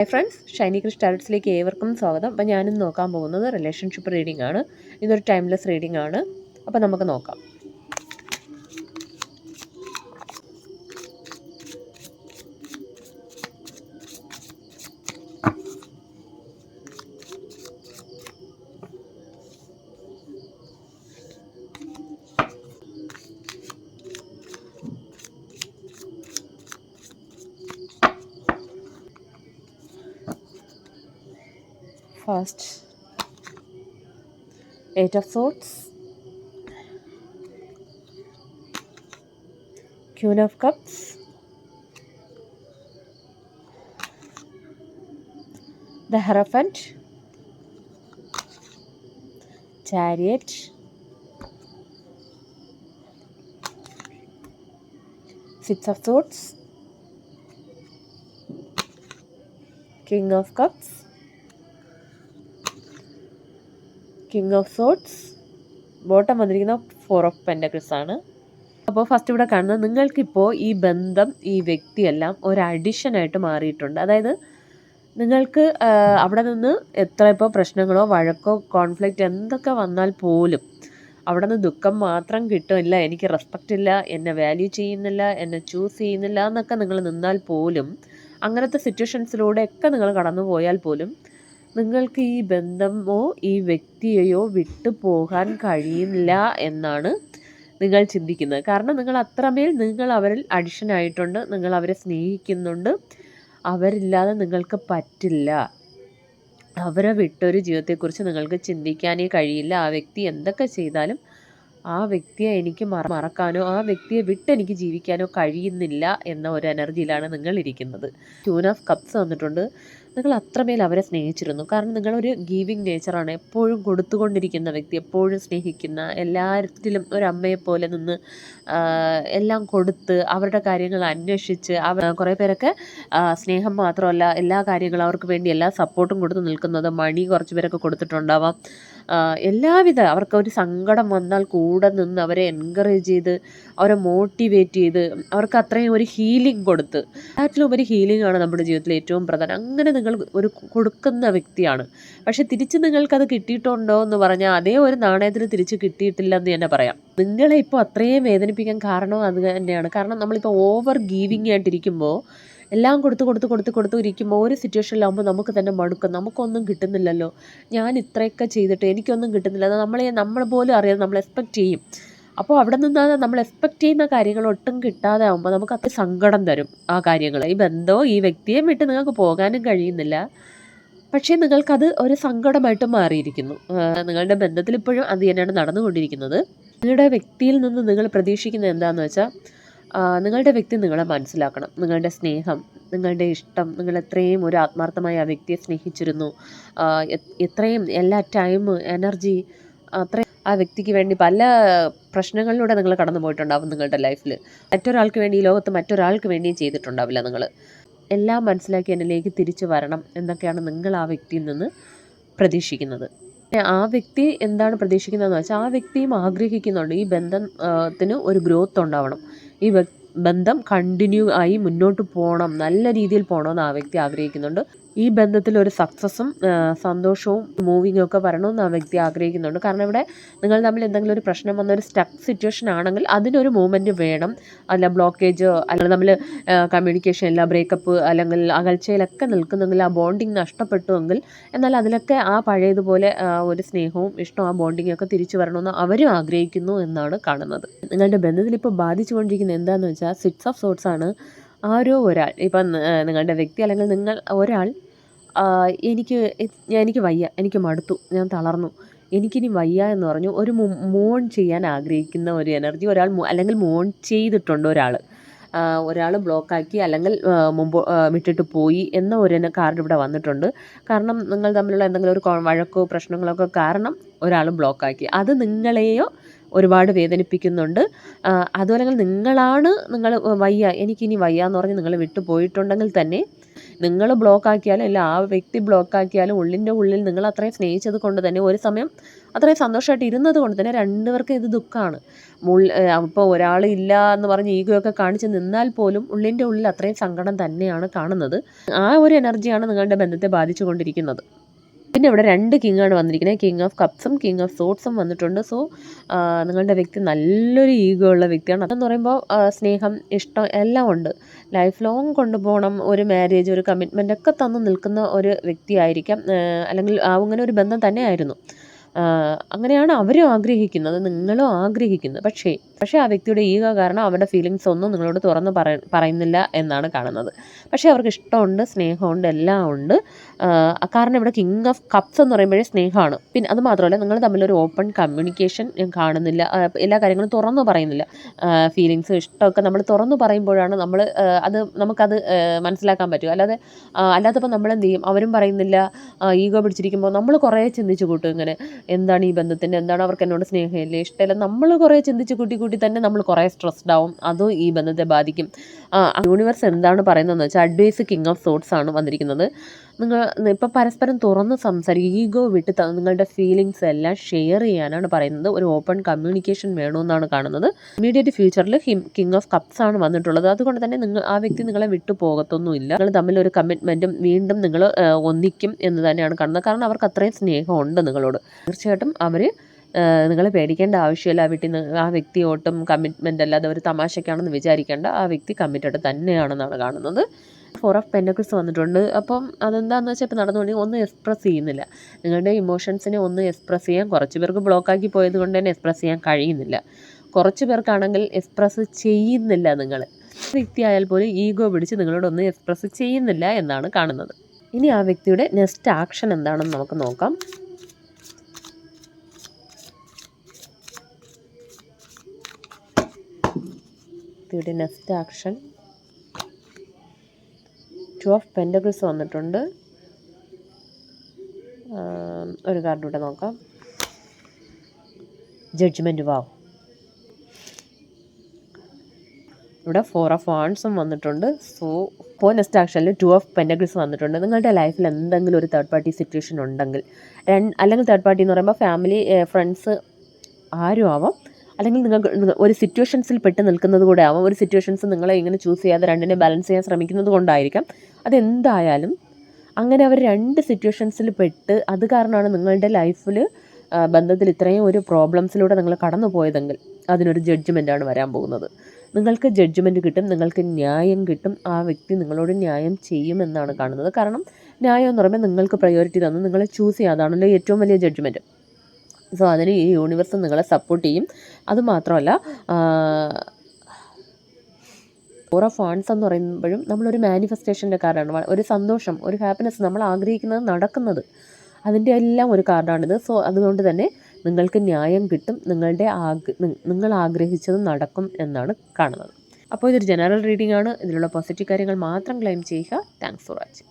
Hi friends, Shiny Krish ടാരറ്റ്സിലേക്ക് ഏവർക്കും സ്വാഗതം. അപ്പോൾ ഞാനിന്ന് നോക്കാൻ പോകുന്നത് റിലേഷൻഷിപ്പ് റീഡിംഗ് ആണ്. ഇതൊരു ടൈംലെസ് റീഡിംഗ് ആണ്. അപ്പോൾ നമുക്ക് നോക്കാം. First, Eight of Swords, Queen of Cups, the Hierophant, Chariot, Six of Swords, King of Cups, king of sorts, bottom വന്നിരിക്കുന്ന 4 ഓഫ് പെൻറ്റക്കിൾസ് ആണ്. അപ്പോൾ ഫസ്റ്റ് ഇവിടെ കാണുന്നത് നിങ്ങൾക്കിപ്പോൾ ഈ ബന്ധം, ഈ വ്യക്തിയെല്ലാം ഒരു അഡിഷനായിട്ട് മാറിയിട്ടുണ്ട്. അതായത് നിങ്ങൾക്ക് അവിടെ നിന്ന് എത്ര ഇപ്പോൾ പ്രശ്നങ്ങളോ വഴക്കോ കോൺഫ്ലിക്റ്റ് എന്തൊക്കെ വന്നാൽ പോലും അവിടെ നിന്ന് ദുഃഖം മാത്രം കിട്ടില്ല, എനിക്ക് റെസ്പെക്റ്റ് ഇല്ല, എന്നെ വാല്യൂ ചെയ്യുന്നില്ല, എന്നെ ചൂസ് ചെയ്യുന്നില്ല എന്നൊക്കെ നിങ്ങൾ നിന്നാൽ പോലും, അങ്ങനത്തെ സിറ്റുവേഷൻസിലൂടെയൊക്കെ നിങ്ങൾ കടന്നു പോയാൽ പോലും നിങ്ങൾക്ക് ഈ ബന്ധമോ ഈ വ്യക്തിയെയോ വിട്ടു പോകാൻ കഴിയില്ല എന്നാണ് നിങ്ങൾ ചിന്തിക്കുന്നത്. കാരണം നിങ്ങൾ അത്രമേൽ നിങ്ങൾ അവരിൽ അഡിഷൻ ആയിട്ടുണ്ട്, നിങ്ങൾ അവരെ സ്നേഹിക്കുന്നുണ്ട്. അവരില്ലാതെ നിങ്ങൾക്ക് പറ്റില്ല. അവരെ വിട്ടൊരു ജീവിതത്തെക്കുറിച്ച് നിങ്ങൾക്ക് ചിന്തിക്കാനേ കഴിയില്ല. ആ വ്യക്തി എന്തൊക്കെ ചെയ്താലും ആ വ്യക്തിയെ എനിക്ക് മറക്കാനോ ആ വ്യക്തിയെ വിട്ട് എനിക്ക് ജീവിക്കാനോ കഴിയുന്നില്ല എന്ന ഒരു എനർജിയിലാണ് നിങ്ങൾ ഇരിക്കുന്നത്. ക്യൂൻ ഓഫ് കപ്സ് വന്നിട്ടുണ്ട്. നിങ്ങൾ അത്രമേൽ അവരെ സ്നേഹിച്ചിരുന്നു. കാരണം നിങ്ങളൊരു ഗീവിങ് നേച്ചറാണ്. എപ്പോഴും കൊടുത്തുകൊണ്ടിരിക്കുന്ന വ്യക്തി, എപ്പോഴും സ്നേഹിക്കുന്ന, എല്ലാത്തിലും ഒരു അമ്മയെപ്പോലെ നിന്ന് എല്ലാം കൊടുത്ത് അവരുടെ കാര്യങ്ങൾ അന്വേഷിച്ച് കുറേ പേരൊക്കെ സ്നേഹം മാത്രമല്ല എല്ലാ കാര്യങ്ങളും അവർക്ക് വേണ്ടി എല്ലാ സപ്പോർട്ടും കൊടുത്ത് നിൽക്കുന്നത്. മണി കുറച്ച് പേരൊക്കെ കൊടുത്തിട്ടുണ്ടാവാം. എല്ലാവിധ അവർക്കൊരു സങ്കടം വന്നാൽ കൂടെ നിന്ന് അവരെ എൻകറേജ് ചെയ്ത് അവരെ മോട്ടിവേറ്റ് ചെയ്ത് അവർക്ക് അത്രയും ഒരു ഹീലിംഗ് കൊടുത്ത്, എല്ലാറ്റിലുപരി ഹീലിംഗ് ആണ് നമ്മുടെ ജീവിതത്തിൽ ഏറ്റവും പ്രധാനം. അങ്ങനെ നിങ്ങൾ ഒരു കൊടുക്കുന്ന വ്യക്തിയാണ്. പക്ഷെ തിരിച്ച് നിങ്ങൾക്കത് കിട്ടിയിട്ടുണ്ടോ എന്ന് പറഞ്ഞാൽ അതേ ഒരു നാണയത്തിന് തിരിച്ച് കിട്ടിയിട്ടില്ല എന്ന് തന്നെ പറയാം. നിങ്ങളെ ഇപ്പോൾ അത്രയും വേദനിപ്പിക്കാൻ കാരണം അത് തന്നെയാണ്. കാരണം നമ്മളിപ്പോൾ ഓവർ ഗീവിങ് ആയിട്ടിരിക്കുമ്പോൾ, എല്ലാം കൊടുത്ത് ഇരിക്കുമ്പോൾ ഒരു സിറ്റുവേഷനിലാകുമ്പോൾ നമുക്ക് തന്നെ മടുക്കും. നമുക്കൊന്നും കിട്ടുന്നില്ലല്ലോ, ഞാൻ ഇത്രയൊക്കെ ചെയ്തിട്ട് എനിക്കൊന്നും കിട്ടുന്നില്ല, നമ്മൾ പോലും അറിയാതെ നമ്മൾ എക്സ്പെക്റ്റ് ചെയ്യും. അപ്പോൾ അവിടെ നിന്നാണ് നമ്മൾ എക്സ്പെക്റ്റ് ചെയ്യുന്ന കാര്യങ്ങൾ ഒട്ടും കിട്ടാതെ ആകുമ്പോൾ നമുക്ക് അത്ര സങ്കടം തരും ആ കാര്യങ്ങൾ. ഈ ബന്ധമോ ഈ വ്യക്തിയെ വിട്ട് നിങ്ങൾക്ക് പോകാനും കഴിയുന്നില്ല. പക്ഷേ നിങ്ങൾക്കത് ഒരു സങ്കടമായിട്ട് മാറിയിരിക്കുന്നു. നിങ്ങളുടെ ബന്ധത്തിൽ ഇപ്പോഴും അത് തന്നെയാണ് നടന്നുകൊണ്ടിരിക്കുന്നത്. നിങ്ങളുടെ വ്യക്തിയിൽ നിന്ന് നിങ്ങൾ പ്രതീക്ഷിക്കുന്നത് എന്താണെന്ന് വെച്ചാൽ, നിങ്ങളുടെ വ്യക്തി നിങ്ങളെ മനസ്സിലാക്കണം. നിങ്ങളുടെ സ്നേഹം, നിങ്ങളുടെ ഇഷ്ടം, നിങ്ങൾ എത്രയും ഒരു ആത്മാർത്ഥമായി ആ വ്യക്തിയെ സ്നേഹിച്ചിരുന്നു, എത്രയും എല്ലാ ടൈം എനർജി അത്രയും ആ വ്യക്തിക്ക് വേണ്ടി പല പ്രശ്നങ്ങളിലൂടെ നിങ്ങൾ കടന്നു പോയിട്ടുണ്ടാവും നിങ്ങളുടെ ലൈഫിൽ. മറ്റൊരാൾക്ക് വേണ്ടി, ഈ ലോകത്ത് മറ്റൊരാൾക്ക് വേണ്ടിയും ചെയ്തിട്ടുണ്ടാവില്ല. നിങ്ങൾ എല്ലാം മനസ്സിലാക്കി എന്നിലേക്ക് തിരിച്ചു വരണം എന്നൊക്കെയാണ് നിങ്ങൾ ആ വ്യക്തിയിൽ നിന്ന് പ്രതീക്ഷിക്കുന്നത്. ആ വ്യക്തി എന്താണ് പ്രതീക്ഷിക്കുന്നതെന്ന് വെച്ചാൽ, ആ വ്യക്തിയും ആഗ്രഹിക്കുന്നുണ്ട് ഈ ബന്ധത്തിന് ഒരു ഗ്രോത്ത് ഉണ്ടാവണം, ഈ ബന്ധം കണ്ടിന്യൂ ആയി മുന്നോട്ട് പോകണം, നല്ല രീതിയിൽ പോകണമെന്ന് ആ വ്യക്തി ആഗ്രഹിക്കുന്നുണ്ട്. ഈ ബന്ധത്തിൽ ഒരു സക്സസ്സും സന്തോഷവും മൂവിങ്ങും ഒക്കെ വരണമെന്ന് ആ വ്യക്തി ആഗ്രഹിക്കുന്നുണ്ട്. കാരണം ഇവിടെ നിങ്ങൾ തമ്മിൽ എന്തെങ്കിലും ഒരു പ്രശ്നം വന്ന ഒരു സ്റ്റക്ക് സിറ്റുവേഷൻ ആണെങ്കിൽ അതിനൊരു മൂവ്മെൻറ്റ് വേണം. അല്ല ബ്ലോക്കേജ്, അല്ലെങ്കിൽ തമ്മിൽ കമ്മ്യൂണിക്കേഷൻ ഇല്ല, ബ്രേക്കപ്പ്, അല്ലെങ്കിൽ അകൽച്ചയിലൊക്കെ നിൽക്കുന്നെങ്കിൽ, ആ ബോണ്ടിങ് നഷ്ടപ്പെട്ടുവെങ്കിൽ, എന്നാൽ അതിലൊക്കെ ആ പഴയതുപോലെ ഒരു സ്നേഹവും ഇഷ്ടവും ആ ബോണ്ടിങ്ങും ഒക്കെ തിരിച്ചു വരണമെന്ന് അവരും ആഗ്രഹിക്കുന്നു എന്നാണ് കാണുന്നത്. നിങ്ങളുടെ ബന്ധത്തിൽ ഇപ്പോൾ ബാധിച്ചുകൊണ്ടിരിക്കുന്നത് എന്താണെന്ന് വെച്ചാൽ 6 ഓഫ് സോർട്സ് ആണ്. ആരോ ഒരാൾ, ഇപ്പം നിങ്ങളുടെ വ്യക്തി അല്ലെങ്കിൽ നിങ്ങൾ ഒരാൾ, എനിക്ക് വയ്യ, എനിക്ക് മടുത്തു, ഞാൻ തളർന്നു, എനിക്കിനി വയ്യ എന്ന് പറഞ്ഞു ഒരു മോൺ ചെയ്യാൻ ആഗ്രഹിക്കുന്ന ഒരു എനർജി ഒരാൾ, അല്ലെങ്കിൽ മോൺ ചെയ്തിട്ടുണ്ട് ഒരാൾ ബ്ലോക്കാക്കി, അല്ലെങ്കിൽ മുമ്പ് വിട്ടിട്ട് പോയി എന്ന ഒരു കാർഡ് ഇവിടെ വന്നിട്ടുണ്ട്. കാരണം നിങ്ങൾ തമ്മിലുള്ള എന്തെങ്കിലും ഒരു വഴക്കോ പ്രശ്നങ്ങളൊക്കെ കാരണം ഒരാൾ ബ്ലോക്കാക്കി, അത് നിങ്ങളെയോ ഒരുപാട് വേദനിപ്പിക്കുന്നുണ്ട്. അതുമല്ലെങ്കിൽ നിങ്ങൾ എനിക്കിനി വയ്യ എന്ന് പറഞ്ഞ് നിങ്ങൾ വിട്ടു പോയിട്ടുണ്ടെങ്കിൽ തന്നെ നിങ്ങൾ ബ്ലോക്ക് ആക്കിയാലും ഇല്ല ആ വ്യക്തി ബ്ലോക്ക് ആക്കിയാലും ഉള്ളിൻ്റെ ഉള്ളിൽ നിങ്ങൾ അത്രയും സ്നേഹിച്ചത് കൊണ്ട് തന്നെ ഒരു സമയം അത്രയും സന്തോഷമായിട്ട് ഇരുന്നത് കൊണ്ട് തന്നെ രണ്ടുപേർക്കും ഇത് ദുഃഖമാണ്. ഇപ്പോൾ ഒരാൾ ഇല്ല എന്ന് പറഞ്ഞ് ഈഗോ ഒക്കെ കാണിച്ച് നിന്നാൽ പോലും ഉള്ളിൻ്റെ ഉള്ളിൽ അത്രയും സങ്കടം തന്നെയാണ് കാണുന്നത്. ആ ഒരു എനർജിയാണ് നിങ്ങളുടെ ബന്ധത്തെ ബാധിച്ചു കൊണ്ടിരിക്കുന്നത്. പിന്നെ ഇവിടെ 2 കിങ്ങാണ് വന്നിരിക്കുന്നത്. കിങ് ഓഫ് കപ്സും കിങ് ഓഫ് സോട്ട്സും വന്നിട്ടുണ്ട്. സോ നിങ്ങളുടെ വ്യക്തി നല്ലൊരു ഈഗോ ഉള്ള വ്യക്തിയാണ്. അതെന്ന് പറയുമ്പോൾ സ്നേഹം, ഇഷ്ടം എല്ലാം ഉണ്ട്. ലൈഫ് ലോങ് കൊണ്ടുപോകണം, ഒരു മാരേജ്, ഒരു കമ്മിറ്റ്മെൻ്റ് ഒക്കെ തന്നു നിൽക്കുന്ന ഒരു വ്യക്തിയായിരിക്കാം. അല്ലെങ്കിൽ അങ്ങനെ ഒരു ബന്ധം തന്നെയായിരുന്നു. അങ്ങനെയാണ് അവരും ആഗ്രഹിക്കുന്നത്, നിങ്ങളും ആഗ്രഹിക്കുന്നത്. പക്ഷേ ആ വ്യക്തിയുടെ ഈഗോ കാരണം അവരുടെ ഫീലിങ്സ് ഒന്നും നിങ്ങളോട് തുറന്ന് പറയുന്നില്ല എന്നാണ് കാണുന്നത്. പക്ഷേ അവർക്ക് ഇഷ്ടമുണ്ട്, സ്നേഹമുണ്ട്, എല്ലാം ഉണ്ട്. കാരണം ഇവിടെ കിങ് ഓഫ് കപ്സ് എന്ന് പറയുമ്പോഴേ സ്നേഹമാണ്. പിന്നെ അത് മാത്രമല്ല നിങ്ങൾ തമ്മിലൊരു ഓപ്പൺ കമ്മ്യൂണിക്കേഷൻ ഞാൻ കാണുന്നില്ല. എല്ലാ കാര്യങ്ങളും തുറന്നു പറയുന്നില്ല. ഫീലിങ്സ്, ഇഷ്ടമൊക്കെ നമ്മൾ തുറന്നു പറയുമ്പോഴാണ് നമുക്കത് മനസ്സിലാക്കാൻ പറ്റും. അല്ലാത്തപ്പോൾ നമ്മളെന്ത് ചെയ്യും, അവരും പറയുന്നില്ല, ഈഗോ പിടിച്ചിരിക്കുമ്പോൾ നമ്മൾ കുറേ ചിന്തിച്ച് കൂട്ടും. ഇങ്ങനെ എന്താണ് ഈ ബന്ധത്തിൻ്റെ, എന്താണ് അവർക്ക് എന്നോട് സ്നേഹമില്ലേ, ഇഷ്ടമില്ല, നമ്മൾ കുറേ ചിന്തിച്ച് കൂട്ടി തന്നെ നമ്മൾ കുറേ സ്ട്രെസ്ഡ് ആവും. അതും ഈ ബന്ധത്തെ ബാധിക്കും. യൂണിവേഴ്സ് എന്താണ് പറയുന്നതെന്ന് വെച്ചാൽ അഡ്വൈസ് കിങ് ഓഫ് സോട്ട്സ് ആണ് വന്നിരിക്കുന്നത്. നിങ്ങൾ ഇപ്പോൾ പരസ്പരം തുറന്ന് സംസാരിക്കുക, ഈഗോ വിട്ട് നിങ്ങളുടെ ഫീലിങ്സ് എല്ലാം ഷെയർ ചെയ്യാനാണ് പറയുന്നത്. ഒരു ഓപ്പൺ കമ്മ്യൂണിക്കേഷൻ വേണമെന്നാണ് കാണുന്നത്. ഇമ്മീഡിയറ്റ് ഫ്യൂച്ചറിൽ കിങ് ഓഫ് കപ്സ് ആണ് വന്നിട്ടുള്ളത്. അതുകൊണ്ട് തന്നെ ആ വ്യക്തി നിങ്ങളെ വിട്ടു പോകത്തൊന്നുമില്ല. നിങ്ങൾ തമ്മിലൊരു കമ്മിറ്റ്മെൻറ്റും വീണ്ടും നിങ്ങൾ ഒന്നിക്കും എന്ന് തന്നെയാണ് കാണുന്നത്. കാരണം അവർക്ക് അത്രയും സ്നേഹമുണ്ട് നിങ്ങളോട്. തീർച്ചയായിട്ടും അവർ നിങ്ങളെ പേടിക്കേണ്ട ആവശ്യമില്ല. ആ വ്യക്തി ഒട്ടും കമ്മിറ്റ്മെൻ്റ് അല്ലാതെ ഒരു തമാശയ്ക്കാണെന്ന് വിചാരിക്കേണ്ട. ആ വ്യക്തി കമ്മിറ്റഡ് തന്നെയാണെന്നാണ് കാണുന്നത്. 4 ഓഫ് പെൻറ്റക്കിൾസ് വന്നിട്ടുണ്ട്. അപ്പം അതെന്താണെന്ന് വെച്ചാൽ ഇപ്പോൾ നടന്നുകൊണ്ടെങ്കിൽ ഒന്നും എക്സ്പ്രസ് ചെയ്യുന്നില്ല. നിങ്ങളുടെ ഇമോഷൻസിനെ ഒന്ന് എക്സ്പ്രസ് ചെയ്യാൻ കുറച്ച് പേർക്ക് ബ്ലോക്കാക്കി പോയത് കൊണ്ട് തന്നെ എക്സ്പ്രസ് ചെയ്യാൻ കഴിയുന്നില്ല. കുറച്ച് പേർക്കാണെങ്കിൽ എക്സ്പ്രസ് ചെയ്യുന്നില്ല. നിങ്ങൾ വ്യക്തി ആയാൽ പോലും ഈഗോ പിടിച്ച് നിങ്ങളോടൊന്നും എക്സ്പ്രസ് ചെയ്യുന്നില്ല എന്നാണ് കാണുന്നത്. ഇനി ആ വ്യക്തിയുടെ നെക്സ്റ്റ് ആക്ഷൻ എന്താണെന്ന് നമുക്ക് നോക്കാം. വ്യക്തിയുടെ നെക്സ്റ്റ് ആക്ഷൻ 2 ഓഫ് പെൻറ്റക്കിൾസ് വന്നിട്ടുണ്ട്. ഒരു കാർഡ് കൂടെ നോക്കാം. ജഡ്ജ്മെൻറ്റ്. വാവ്. ഇവിടെ 4 ഓഫ് വാൺസും വന്നിട്ടുണ്ട്. സോ നെക്സ്റ്റ് ആക്ഷനിൽ 2 ഓഫ് പെൻറ്റക്കിൾസ് വന്നിട്ടുണ്ട്. നിങ്ങളുടെ ലൈഫിൽ എന്തെങ്കിലും ഒരു തേർഡ് പാർട്ടി സിറ്റുവേഷൻ ഉണ്ടെങ്കിൽ, അല്ലെങ്കിൽ തേർഡ് പാർട്ടി എന്ന് പറയുമ്പോൾ ഫാമിലി, ഫ്രണ്ട്സ് ആരും ആവാം, അല്ലെങ്കിൽ നിങ്ങൾക്ക് ഒരു സിറ്റുവേഷൻസിൽ പെട്ട് നിൽക്കുന്നത് കൂടെ ആവാം. ഒരു സിറ്റുവേഷൻസ് നിങ്ങളെ ഇങ്ങനെ ചൂസ് ചെയ്യാതെ രണ്ടിനെ ബാലൻസ് ചെയ്യാൻ ശ്രമിക്കുന്നത് കൊണ്ടായിരിക്കാം. അതെന്തായാലും അങ്ങനെ അവർ 2 സിറ്റുവേഷൻസിൽ പെട്ട് അത് കാരണമാണ് നിങ്ങളുടെ ലൈഫിൽ ബന്ധത്തിൽ ഇത്രയും ഒരു പ്രോബ്ലംസിലൂടെ നിങ്ങൾ കടന്നു പോയതെങ്കിൽ അതിനൊരു ജഡ്ജ്മെൻറ്റാണ് വരാൻ പോകുന്നത്. നിങ്ങൾക്ക് ജഡ്ജ്മെൻറ്റ് കിട്ടും, നിങ്ങൾക്ക് ന്യായം കിട്ടും. ആ വ്യക്തി നിങ്ങളോട് ന്യായം ചെയ്യുമെന്നാണ് കാണുന്നത്. കാരണം ന്യായം എന്ന് പറയുമ്പോൾ നിങ്ങൾക്ക് പ്രയോറിറ്റി തന്നു നിങ്ങളെ ചൂസ് ചെയ്യാതാണല്ലോ ഏറ്റവും വലിയ ജഡ്ജ്മെൻറ്റ്. സോ അതിന് ഈ യൂണിവേഴ്സ് നിങ്ങളെ സപ്പോർട്ട് ചെയ്യും. അതുമാത്രമല്ല 4 ഓഫ് വാൺസ് എന്ന് പറയുമ്പോഴും നമ്മളൊരു മാനിഫെസ്റ്റേഷൻ്റെ കാർഡാണ്. ഒരു സന്തോഷം, ഒരു ഹാപ്പിനെസ് നമ്മൾ ആഗ്രഹിക്കുന്നത് നടക്കുന്നത്, അതിൻ്റെ എല്ലാം ഒരു കാർഡാണിത്. സോ അതുകൊണ്ട് തന്നെ നിങ്ങൾക്ക് ന്യായം കിട്ടും, നിങ്ങൾ ആഗ്രഹിച്ചത് നടക്കും എന്നാണ് കാണുന്നത്. അപ്പോൾ ഇതൊരു ജനറൽ റീഡിംഗ് ആണ്. ഇതിലുള്ള പോസിറ്റീവ് കാര്യങ്ങൾ മാത്രം ക്ലെയിം ചെയ്യുക. Thanks for watching.